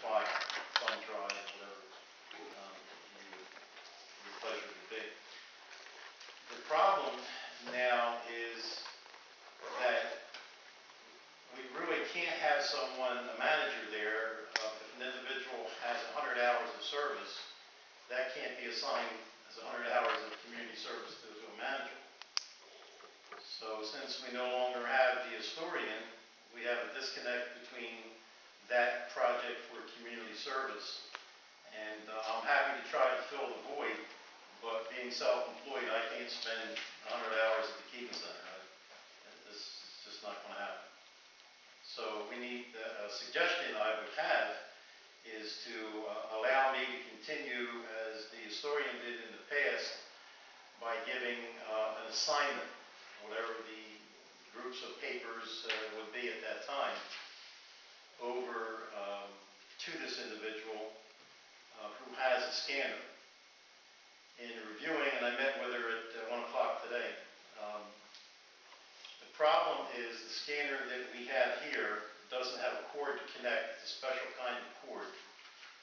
file, thumb drive, whatever your pleasure would be. The problem now is that we really can't have someone, a manager there, if an individual has 100 hours of service, that can't be assigned as 100 hours of community service to a manager. So since we no longer have the historian, we have a disconnect between that project for community service. And I'm happy to try to fill the void, but being self-employed, I can't spend 100 hours at the Keegan Center. This is just not going to happen. So we need, a suggestion I would have is to allow me to continue as the historian did in the past by giving an assignment, whatever the groups of papers would be at that time, over to this individual who has a scanner. In reviewing, and I met with her at 1 o'clock today, the problem is the scanner that we have here doesn't have a cord to connect. It's a special kind of cord.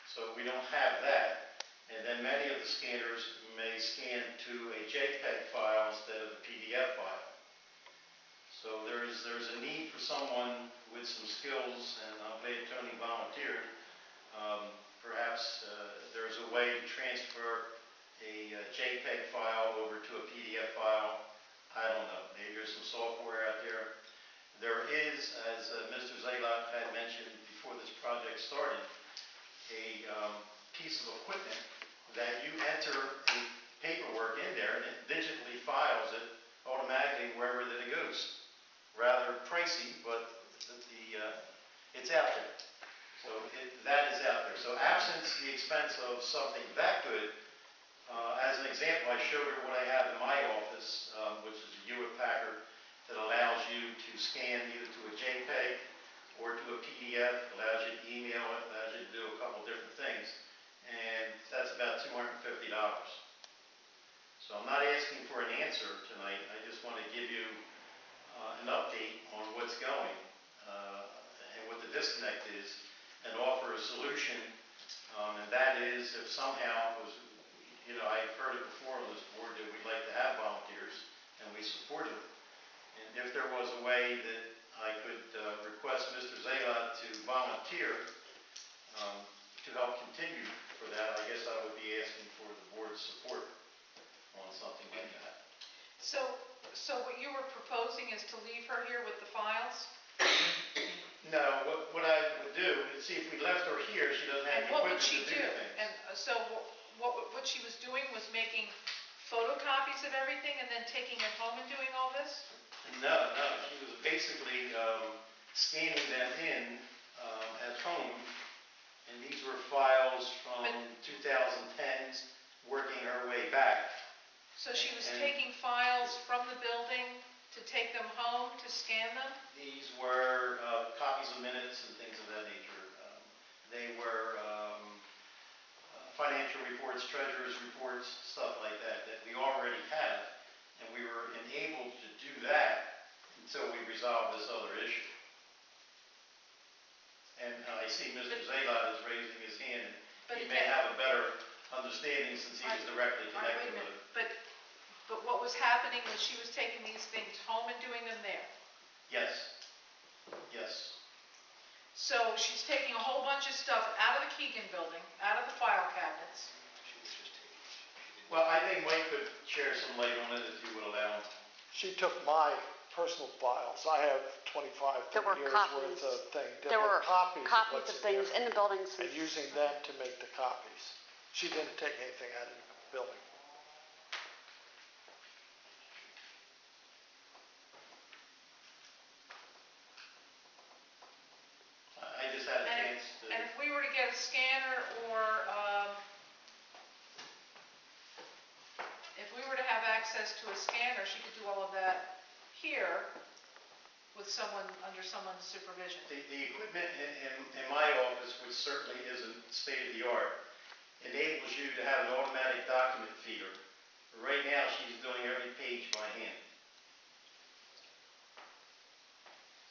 So we don't have that. And then many of the scanners may scan to a JPEG file instead of a PDF file. So there's a need for someone with some skills, and I'm glad Tony volunteered. Perhaps there's a way to transfer a JPEG file over to a PDF file. I don't know. Maybe there's some software out there. There is, as Mr. Zalot had mentioned before this project started, a piece of equipment that you enter a paperwork in there and it digitally files it automatically wherever that it goes. Rather pricey, but it's out there. So that is out there. So absent the expense of something that good, as an example, I showed her what I have in my office, which is a Hewitt Packard that allows you to scan either to a JPEG or to a PDF, allows you to email it, allows you to do a couple different things, and that's about $250. So I'm not asking for an answer tonight. I just want to give you an update on what's going and what the disconnect is, and offer a solution, and that is if somehow it was, I've heard it before on this board that we'd like to have volunteers, and we support it. And if there was a way that I could request Mr. Zalot to volunteer to help continue for that, I guess I would be asking for the board's support on something like that. So what you were proposing is to leave her here with the files? No, what I would do is see if we left her here, she doesn't have the equipment to do things. And so what she was doing was making photocopies of everything and then taking it home and doing all this? No, she was basically scanning them in at home, and these were files from 2010, working her way back. So she was taking files from the building to take them home to scan them? These were copies of minutes and things of that nature. They were financial reports, treasurer's reports, stuff like that we already had, and we were enabled to do that until we resolved this other issue. And I see Mr. Zalot is raising his hand. He may have a better understanding since he was directly connected with it. But what was happening was she was taking these things home and doing them there? Yes. So she's taking a whole bunch of stuff out of the Keegan building, out of the file cabinets. Well, I think Mike could share some light on it if you would allow him. She took my personal files. I have 25 years worth of things. There were copies of things in the buildings. and using them to make the copies. She didn't take anything out of the building. I just had a chance to... And if we were to get a scanner or if we were to have access to a scanner, she could do all of that here with under someone's supervision. The equipment in my office, which certainly isn't state-of-the-art, enables you to have an automatic document feeder. Right now, she's doing every page by hand.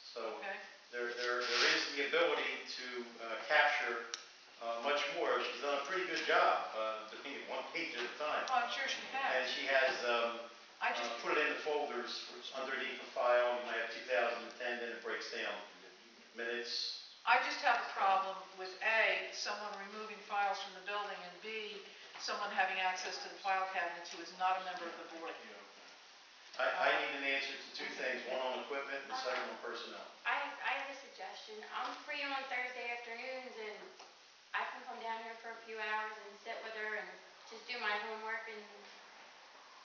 So there is the ability to capture job, doing it one page at a time. Oh, I'm sure she And has. she has I just, put it in the folders underneath the file. You might have 2010, then it breaks down. Minutes. I just have a problem with A, someone removing files from the building, and B, someone having access to the file cabinets who is not a member of the board. I need an answer to two things, one on equipment and the second on personnel. I have a suggestion. I'm free on Thursday afternoons, and I can come down here for a few hours and sit with her and just do my homework and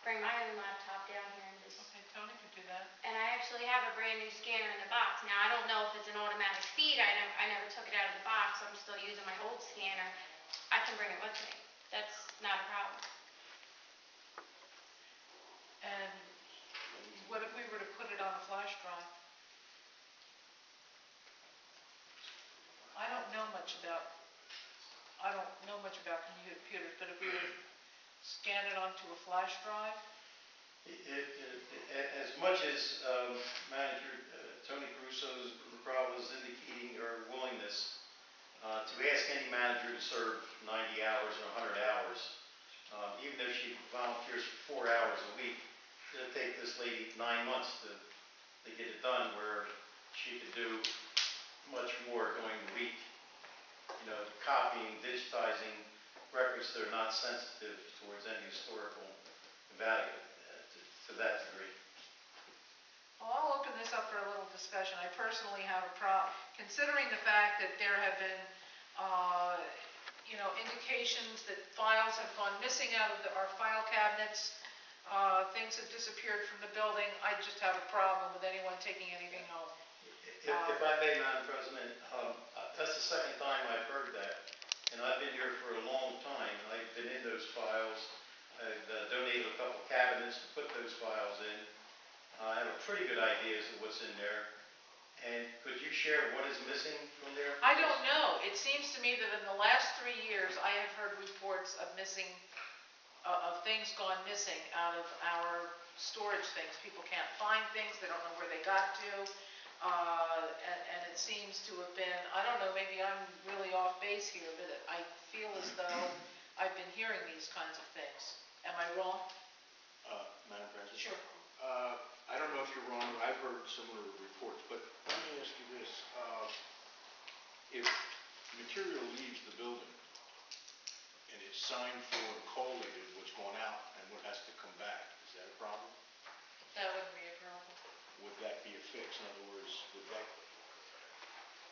bring my own laptop down here and just. Okay, Tony could do that. And I actually have a brand new scanner in the box. Now, I don't know if it's an automatic feed. I never took it out of the box. I'm still using my old scanner. I can bring it with me. That's not a problem. And what if we were to put it on a flash drive? I don't know much about computers, but if we would scan it onto a flash drive, As much as Manager Tony Caruso's was indicating her willingness to ask any manager to serve 90 hours or 100 hours, even if she volunteers for 4 hours a week, it'll take this lady 9 months to get it done, where she could do much more during the week. You know, copying, digitizing records that are not sensitive towards any historical value to that degree. well, I'll open this up for a little discussion. I personally have a problem, considering the fact that there have been, indications that files have gone missing out of our file cabinets, things have disappeared from the building. I just have a problem with anyone taking anything home. If I may, Madam President, that's the second time I've heard that, and I've been here for a long time. I've been in those files. I've donated a couple cabinets to put those files in. I have a pretty good idea as to what's in there. And could you share what is missing from there? I don't know. It seems to me that in the last 3 years, I have heard reports of of things gone missing out of our storage things. People can't find things. They don't know where they got to. And it seems to have been, I don't know, maybe I'm really off base here, but I feel as though I've been hearing these kinds of things. Am I wrong? Madam President? Sure. I don't know if you're wrong, I've heard similar reports, but let me ask you this. If material leaves the building and it's signed for and collated what's gone out and what has to come back, is that a problem? That wouldn't be a problem. Would that be a fix? In other words, would that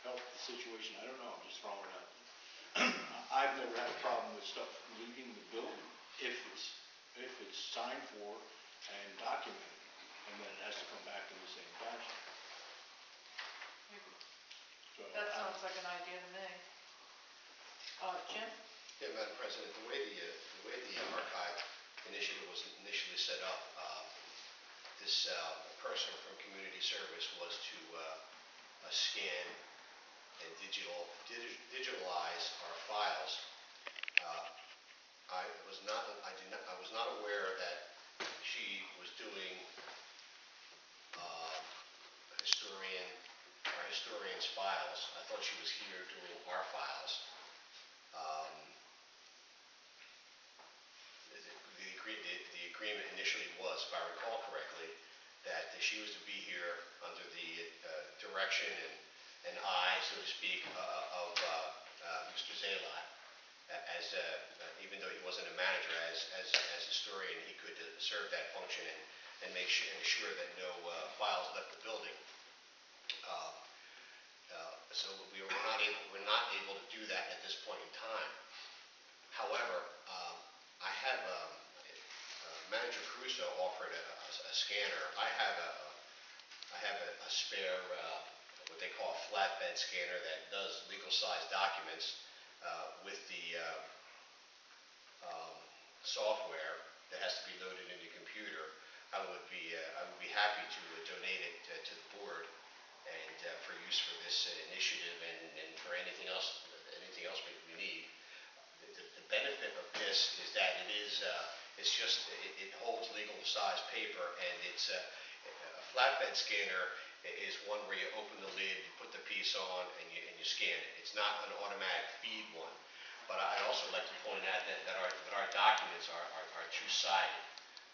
help the situation? I don't know, I'm just throwing it out. I've never had a problem with stuff leaving the building if it's signed for and documented, and then it has to come back in the same fashion. So That sounds like an idea to me. Jim? Yeah, Madam President, the way the archive initiative was initially set up, this person from community service was to scan and digitalize our files. I was not aware that she was doing our historian's files. I thought she was here doing our files. The agreement initially was, if I recall correctly, that she was to be here under the direction and eye, so to speak, of Mr. Zalot, even though he wasn't a manager, as historian, he could serve that function and ensure that no files left the building. So we're not able to do that at this point in time. However, I have Manager Caruso offered a scanner. I have a spare what they call a flatbed scanner that does legal size documents with the software that has to be loaded in the computer. I would be happy to donate it to the board and for use for this initiative and for anything else we need. The benefit of this is that it holds legal size paper, and it's a flatbed scanner is one where you open the lid, you put the piece on, and you scan it. It's not an automatic feed one. But I'd also like to point out that our documents are two-sided,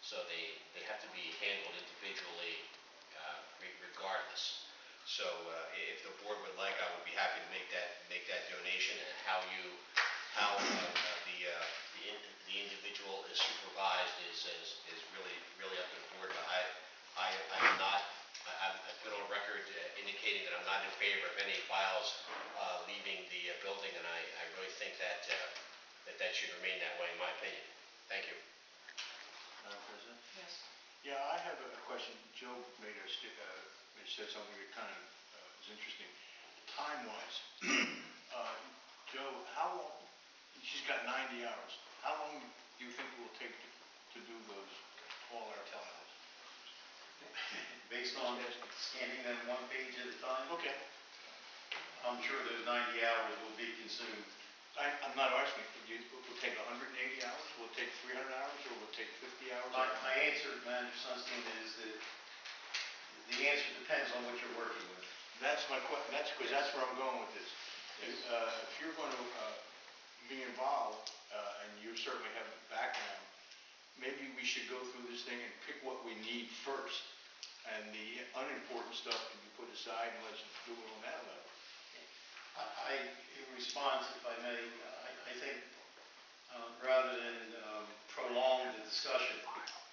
so they have to be handled individually regardless. So if the board would like, I would be happy to make that donation, and how the individual is supervised is really up to the board. But I'm not, I've been on record indicating that I'm not in favor of any files leaving the building, and I really think that should remain that way, in my opinion. Thank you. Madam President? Yes. Yeah, I have a question. Joe said something that kind of is interesting. Time-wise, Joe, how long, she's got 90 hours. How long do you think it will take to do all our files? Based on scanning them one page at a time, Okay. I'm sure those 90 hours will be consumed. I'm not asking, it will take 180 hours, will it take 300 hours, or will it take 50 hours? My answer, Manager Sunstein, is that the answer depends on what you're working with. That's my question, because that's where I'm going with this. If you're going to be involved, and you certainly have the background, maybe we should go through this thing and pick what we need first, and the unimportant stuff can be put aside and let's do it on that level. In response, if I may, I think rather than prolong the discussion,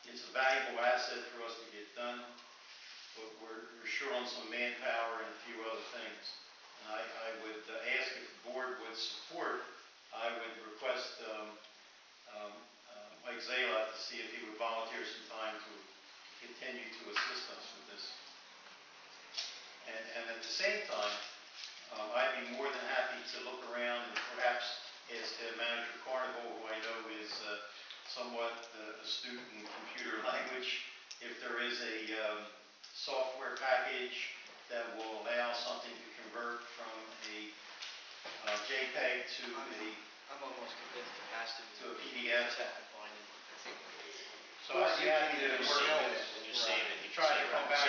it's a valuable asset for us to get done, but we're short on some manpower and a few other things. And I would ask if the board would support, I would request Mike Zayla to see if he would volunteer some time to continue to assist us with this. And at the same time, I'd be more than happy to look around and perhaps ask Manager Carnival, who I know is somewhat astute in computer language, if there is a software package that will allow something to convert from a JPEG to I'm almost convinced it has to be. a PDF. Find it. I think. So I'd be happy to work with And you save it. to try to come back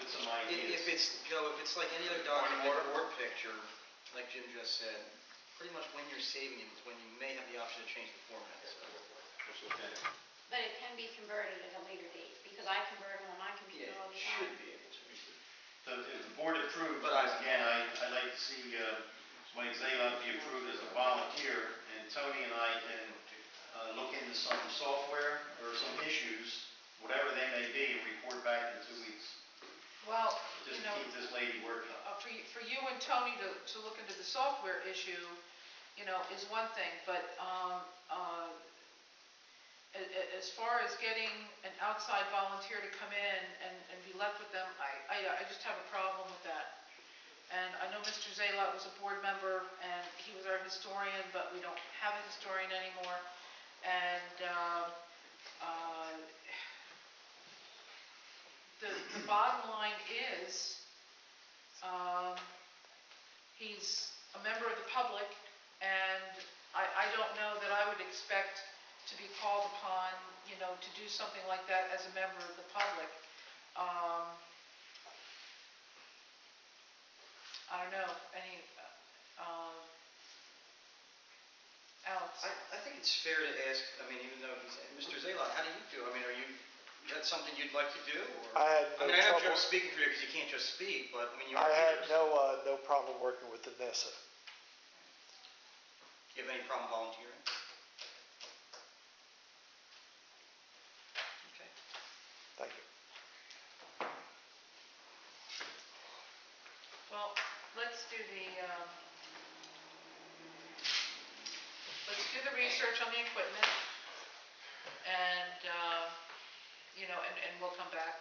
with some ideas. If it's, Joe, if it's like any other document or picture, like Jim just said, pretty much when you're saving it is when you may have the option to change the format. So. But it can be converted at a later date, because I convert them on my computer all the time. Should be able to. So if the board approves, But again, I'd like to see Mike Zayla be approved as a volunteer, and Tony and I can look into some software or some issues, whatever they may be, and report back in 2 weeks, Well, just to keep this lady working. for you and Tony to look into the software issue, is one thing, but as far as getting an outside volunteer to come in and be left with them, I just have a problem with that. And I know Mr. Zayla was a board member, and he was our historian, but we don't have a historian anymore. And the bottom line is, he's a member of the public, and I don't know that I would expect to be called upon, to do something like that as a member of the public. I don't know, Alex? I think it's fair to ask, even though Mr. Zayla, how do you feel? Is that something you'd like to do? Or? I had no I know trouble. Joe's speaking for you because you can't just speak, but you're I had here. no problem working with the NISA. Do you have any problem volunteering? Okay. Thank you. Well, let's do the research on the equipment, and, and we'll come back,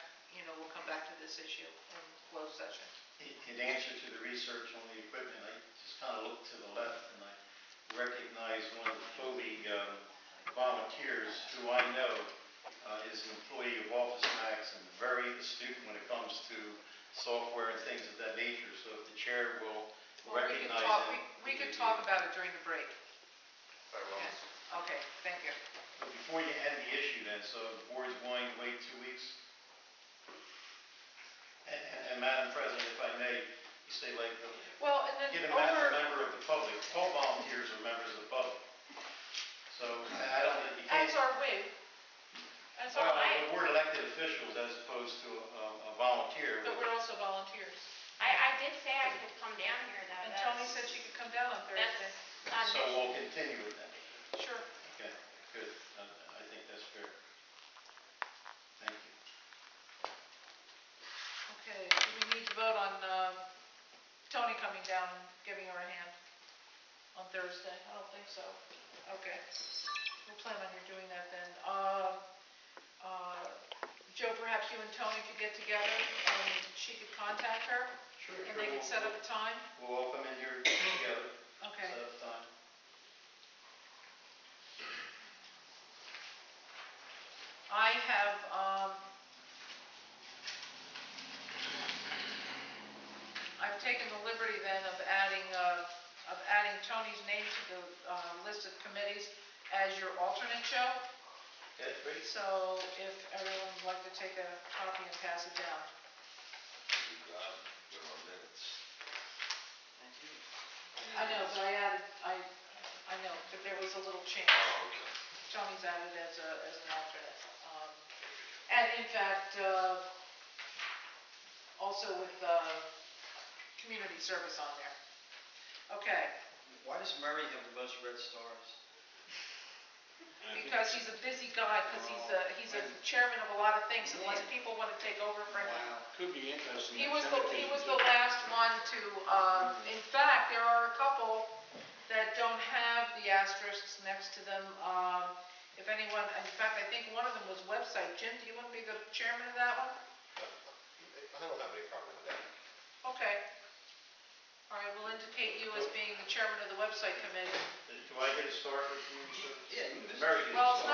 to this issue in closed session. In answer to the research on the equipment, I just kind of looked to the left, and I recognized one of the Foley volunteers, who I know is an employee of Office Max and very astute when it comes to software and things of that nature. So if the chair will recognize him. We could talk about it during the break. Very well. Yes. Okay, thank you. But before you end the issue then, so the board's willing to wait 2 weeks? And Madam President, if I may, you say like, Well, and then get a member of the public, all volunteers are members of the public. officials as opposed to a volunteer. But we're also volunteers. I did say I could come down here though. And Tony said she could come down on Thursday. That's not So an issue. we'll continue with that. Sure. Okay, good. I think that's fair. Thank you. Okay, do we need to vote on Tony coming down and giving her a hand on Thursday? I don't think so. Okay. We'll plan on you doing that then. Joe, perhaps you and Tony could get together and she could contact her? Sure. And they could set up a time? We'll all come in here together. Okay. Set up time. I have, I've taken the liberty then of adding Tony's name to the list of committees as your alternate, Joe. Okay, great. So if everyone would like to take a copy and pass it down. Thank you. I know, but I know, but there was a little change. Tony's added as an alternate. And in fact, also with community service on there. Okay, Why does Murray have the most red stars? because he's a busy guy, because he's a chairman of a lot of things, unless people want to take over for him. Wow. Could be interesting. He was the last one to, in fact, there are a couple that don't have the asterisks next to them. If anyone, in fact, I think one of them was website. Jim, do you want to be the chairman of that one? I don't have any problem with that. Okay. All right, we'll indicate you as being the chairman of the website committee. Do I get a start for community service? Yeah, you can. Mary gets a Well, it's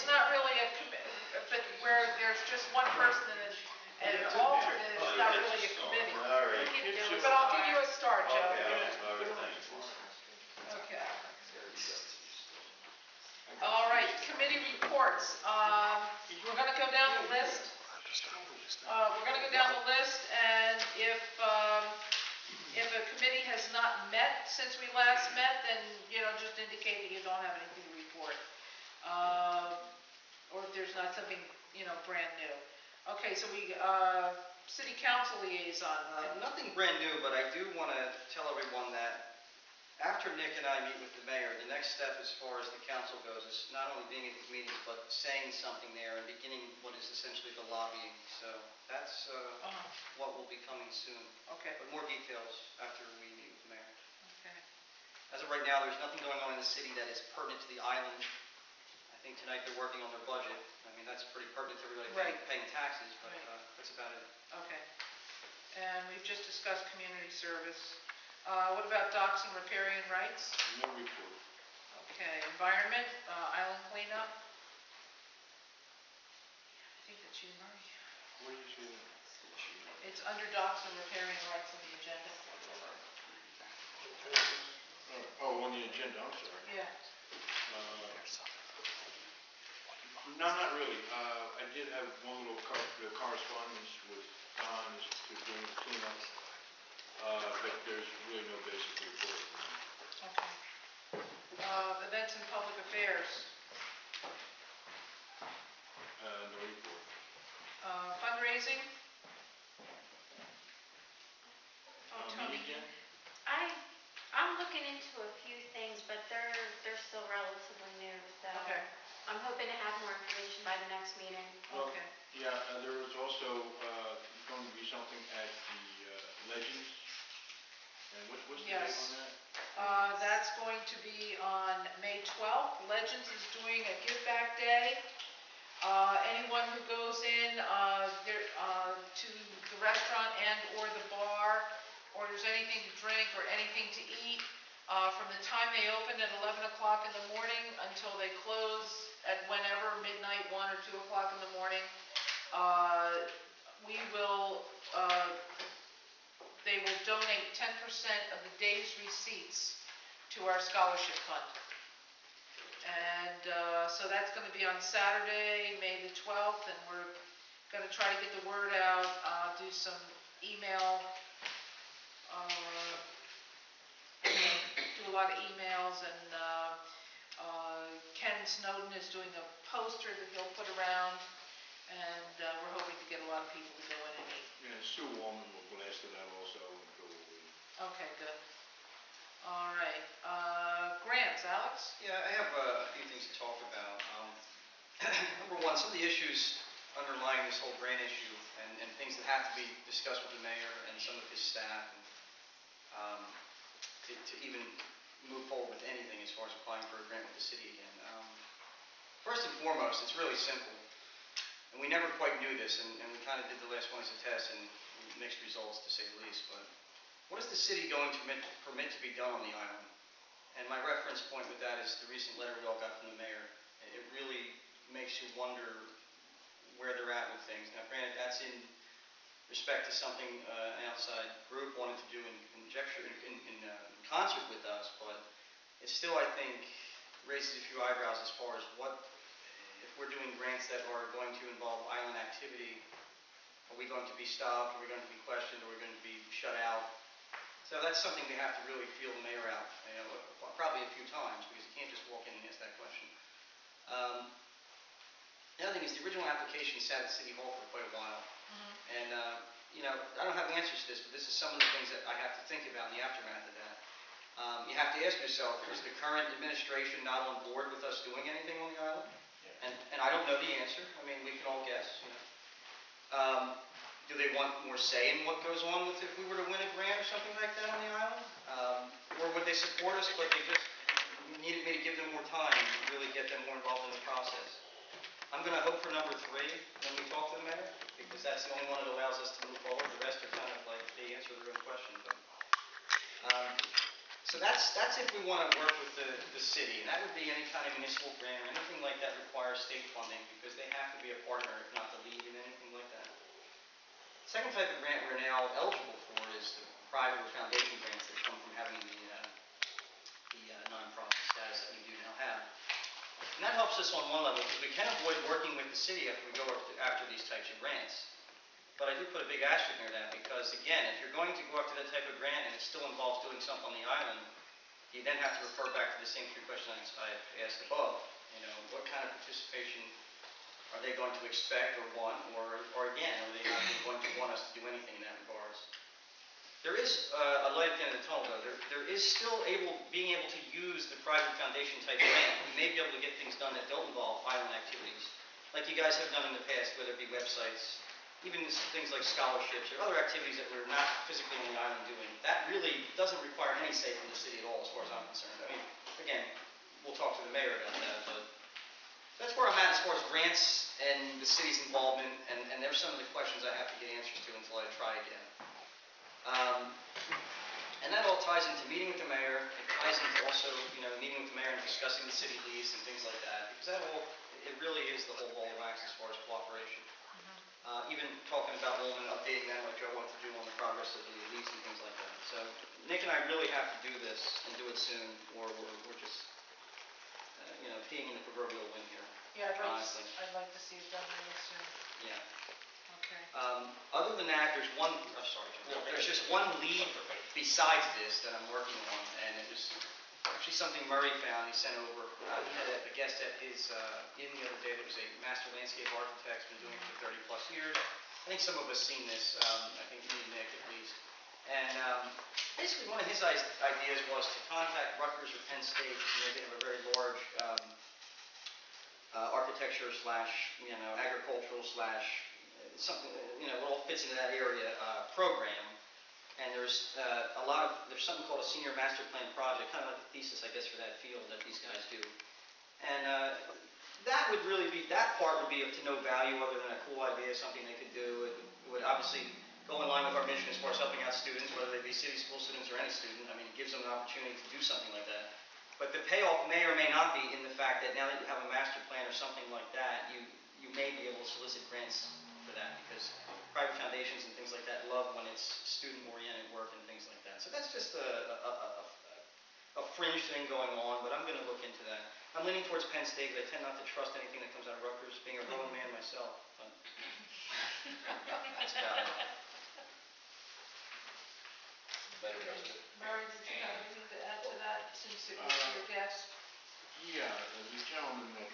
start. not really a committee, but where there's just one person and an alternate, it's not really a committee. All right. We can do it. But I'll give you a start, Joe. Okay, all right, thanks. Okay. All right, committee reports. We're gonna go down the list. And if a committee has not met since we last met, then, just indicate that you don't have anything to report. Or if there's not something, brand new. Okay, so city council liaison. Nothing brand new, but I do want to tell everyone that after Nick and I meet with the mayor, the next step as far as the council goes is not only being at these meetings, but saying something there and beginning what is essentially the lobbying. So that's what will be coming soon. Okay, But more details after we meet with the mayor. okay. As of right now, there's nothing going on in the city that is pertinent to the island. I think tonight they're working on their budget. I mean, that's pretty pertinent to everybody Right. paying taxes, but Right. that's about it. Okay. And we've just discussed community service. What about docks and riparian rights? No report. Okay, environment, island cleanup. I think that's you, Murray. Where do you see that? It's under docks and riparian rights on the agenda. Oh, on the agenda, I'm sorry. Yeah. No, not really. I did have one little correspondence with Don as to doing the cleanup, but there's really no basic report from him. Okay. Events and public affairs. No report. Fundraising. Oh, Me Tony. again? I'm looking into a few things, but they're still relatively new, so Okay. I'm hoping to have more information by the next meeting. Well, Okay. yeah, there was also going to be something at the Legends. And what's the date Yes. on that? That's going to be on May 12th. Legends is doing a give back day. Anyone who goes in to the restaurant and or the bar, orders anything to drink or anything to eat, from the time they open at 11 o'clock in the morning until they close at whenever, midnight, 1 or 2 o'clock in the morning, they will donate 10% of the day's receipts to our scholarship fund. And so that's going to be on Saturday, May the 12th, and we're going to try to get the word out, do some email, do a lot of emails, and Ken Snowden is doing a poster that he'll put around, and we're hoping to get a lot of people to go in and eat. Yeah, Sue Wallman will blast it out also and go away. Okay, good. All right, grants, Alex? Yeah, I have a few things to talk about. Number one, some of the issues underlying this whole grant issue and things that have to be discussed with the mayor and some of his staff to even move forward with anything as far as applying for a grant with the city again. First and foremost, it's really simple. And we never quite knew this, and we kind of did the last one as a test and mixed results to say the least. But what is the city going to permit to be done on the island? And my reference point with that is the recent letter we all got from the mayor. It really makes you wonder where they're at with things. Now, granted, that's in respect to something an outside group wanted to do in concert with us, but it still, I think, raises a few eyebrows as far as what, if we're doing grants that are going to involve island activity, are we going to be stopped, are we going to be questioned, are we going to be shut out? So that's something we have to really feel the mayor out, probably a few times, because you can't just walk in and ask that question. The other thing is the original application sat at City Hall for quite a while. And, I don't have the answers to this, but this is some of the things that I have to think about in the aftermath of that. You have to ask yourself, is the current administration not on board with us doing anything on the island? And I don't know the answer. I mean, we can all guess, Do they want more say in what goes on with if we were to win a grant or something like that on the island? Or would they support us, but they just needed me to give them more time to really get them more involved in the process? I'm going to hope for number 3 when we talk to the mayor, because that's the only one that allows us to move forward. The rest are kind of like they answer their own question. But, so that's if we want to work with the city, and that would be any kind of municipal grant or anything like that requires state funding, because they have to be a partner, if not the lead in anything like that. The second type of grant we're now eligible for is the private or foundation grants that come from having the nonprofit status that we do now have. And that helps us on one level, because we can avoid working with the city if we go after these types of grants. But I do put a big asterisk near that, because again, if you're going to go after that type of grant and it still involves doing something on the island, you then have to refer back to the same 3 questions I asked above. What kind of participation are they going to expect or want, or again, are they not going to want us to do anything in that regards? There is a light at the end of the tunnel, though. There is still being able to use the private foundation type grant. We may be able to get things done that don't involve island activities, like you guys have done in the past, whether it be websites, even things like scholarships or other activities that we're not physically on the island doing. That really doesn't require any say from the city at all, as far as I'm concerned. I mean, again, we'll talk to the mayor about that, but that's where I'm at as far as grants and the city's involvement, and there's some of the questions I have to get answers to until I try again. And that all ties into meeting with the mayor. It ties into also, meeting with the mayor and discussing the city lease and things like that, because it really is the whole ball of wax as far as cooperation. Even talking about Woolman, updating them like Joe wants to do on the progress of the lease and things like that. So Nick and I really have to do this and do it soon, or we're just, peeing in the proverbial wind here. Yeah, honestly. I'd like to see it done really soon. Yeah. Okay. Other than that, there's there's just one lead besides this that I'm working on, and it was actually something Murray found. He sent over. He had a guest at his in the other day that was a master landscape architect, been doing it for 30 plus years. I think some of us seen this. I think me and Nick at least. And basically, one of his ideas was to contact Rutgers or Penn State. They have a very large architecture / agricultural / something, it all fits into that area program. And there's there's something called a senior master plan project, kind of like a thesis, I guess, for that field that these guys do. And that part would be of to no value other than a cool idea, something they could do. It would obviously go in line with our mission as far as helping out students, whether they be city school students or any student. I mean, it gives them an opportunity to do something like that. But the payoff may or may not be in the fact that now that you have a master plan or something like that, you may be able to solicit grants for that, because private foundations and things like that love when it's student-oriented work and things like that. So that's just a fringe thing going on, but I'm going to look into that. I'm leaning towards Penn State, but I tend not to trust anything that comes out of Rutgers, being a Rowan man myself. But that's about it. Mary, did you have anything to add to that, since it was your guest? Yeah, the gentleman that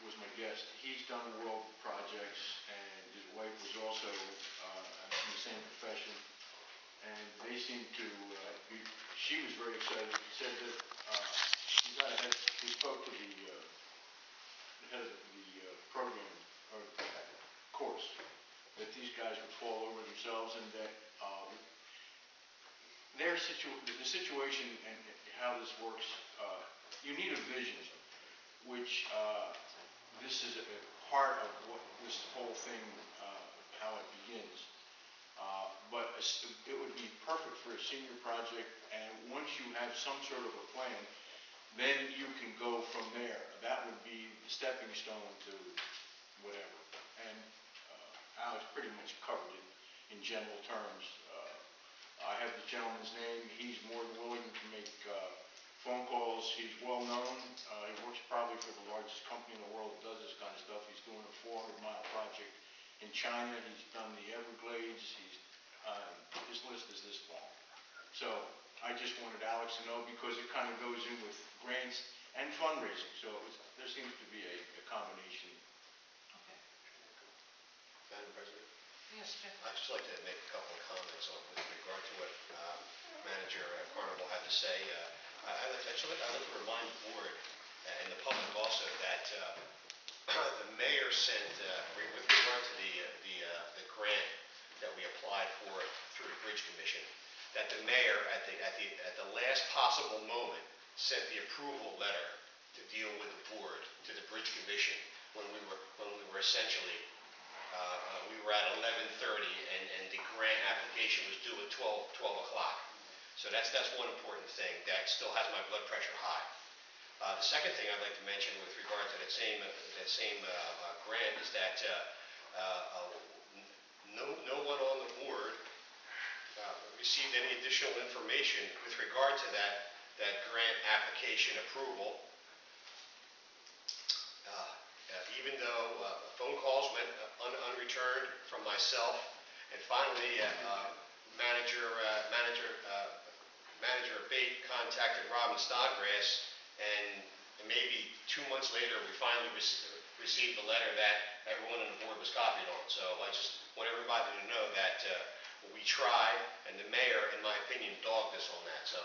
was my guest. He's done world projects, and his wife was also in the same profession. And they seem to be, she was very excited. She said that he spoke to the head of the program or course, that these guys would fall over themselves, and that the situation and how this works, you need a vision, which this is a part of what this whole thing, how it begins. But it would be perfect for a senior project, and once you have some sort of a plan, then you can go from there. That would be the stepping stone to whatever. And Alex pretty much covered it in general terms. I have the gentleman's name. He's more than willing to make phone calls. He's well known. He works probably for the largest company in the world that does this kind of stuff. He's doing a 400-mile project in China. He's done the Everglades. His list is this long. So I just wanted Alex to know, because it kind of goes in with grants and fundraising. So there seems to be a combination. Okay. Madam President? Yes, Jim. I'd just like to make a couple of comments with regard to what Manager Carnival had to say. I'd like to remind the board and the public also that the mayor sent, with regard to the grant that we applied for through the Bridge Commission, that the mayor at the last possible moment sent the approval letter to deal with the board to the Bridge Commission when we were essentially we were at 11:30 and the grant application was due at 12 o'clock. So that's one important thing that still has my blood pressure high. The second thing I'd like to mention with regard to that same grant is that no one on the board received any additional information with regard to that grant application approval. Even though phone calls went unreturned from myself, and finally Manager Bate contacted Robin Snodgrass, and maybe 2 months later we finally received the letter that everyone on the board was copied on. So I just want everybody to know that we tried, and the mayor, in my opinion, dogged us on that. So.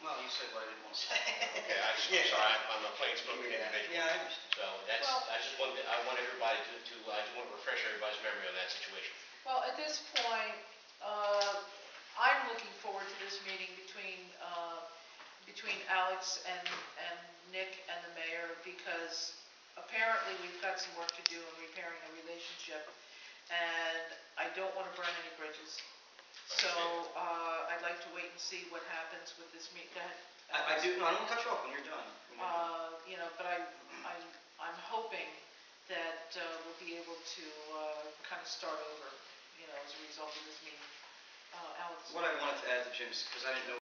Well, you said what I didn't want to say. Okay, I'm sorry, I'm a plain spoken individual. Yeah, I understand. So I want everybody I just want to refresh everybody's memory on that situation. Well, at this point, I'm looking forward to this meeting between Alex and Nick and the mayor, because apparently we've got some work to do in repairing the relationship, and I don't want to burn any bridges. So I'd like to wait and see what happens with this meeting. Go ahead. I don't want to cut you off when you're done. But I'm hoping that we'll be able to kind of start over, as a result of this meeting. Alex? What I wanted to add to Jim's, because I didn't know